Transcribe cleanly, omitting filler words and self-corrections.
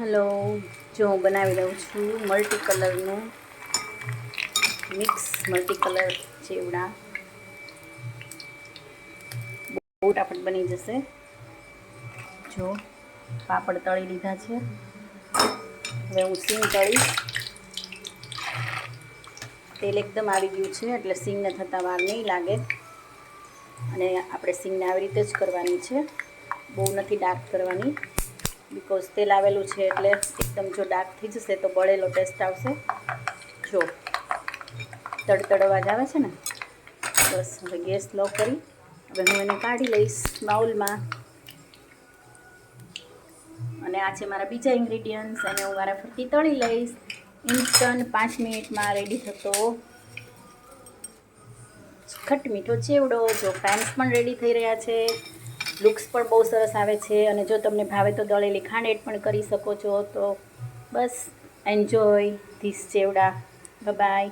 Hello, જો હું બનાવી દઉં છું મલ્ટી કલરનું મિક્સ મલ્ટી કલર ચેવડા. બહુ ફટાફટ બની જશે. જો પાપડ તળી લીધા છે. હવે હું સિંગ તળીશ. તેલ એકદમ આવી ગયું છે એટલે સિંગને થતાં વાર નહીં લાગે. અને આપણે સિંગને આવી રીતે જ કરવાની છે, બહુ નથી ડાર્ક કરવાની, બિકોઝ તેલ આવેલું છે એટલે એકદમ જો ડાર્ક થઈ જશે તો બળેલો ટેસ્ટ આવશે. જો તડતડ અવાજ આવે છે ને, બસ હવે ગેસ લો કરી હવે હું એને કાઢી લઈશ બાઉલમાં. અને આ છે મારા બીજા ઇન્ગ્રીડિયન્ટ્સ, અને હું મારા ફરતી તળી લઈશ. ઇન્સ્ટન્ટ 5 મિનિટમાં રેડી થતો ખટ મીઠો ચેવડો. જો ફેન્સ પણ રેડી થઈ રહ્યા છે, લુક્સ પણ બહુ સરસ આવે છે. અને જો તમને ભાવે તો દળેલી ખાંડ એડ પણ કરી શકો છો. તો બસ એન્જોય ધીસ ચેવડા. બાય.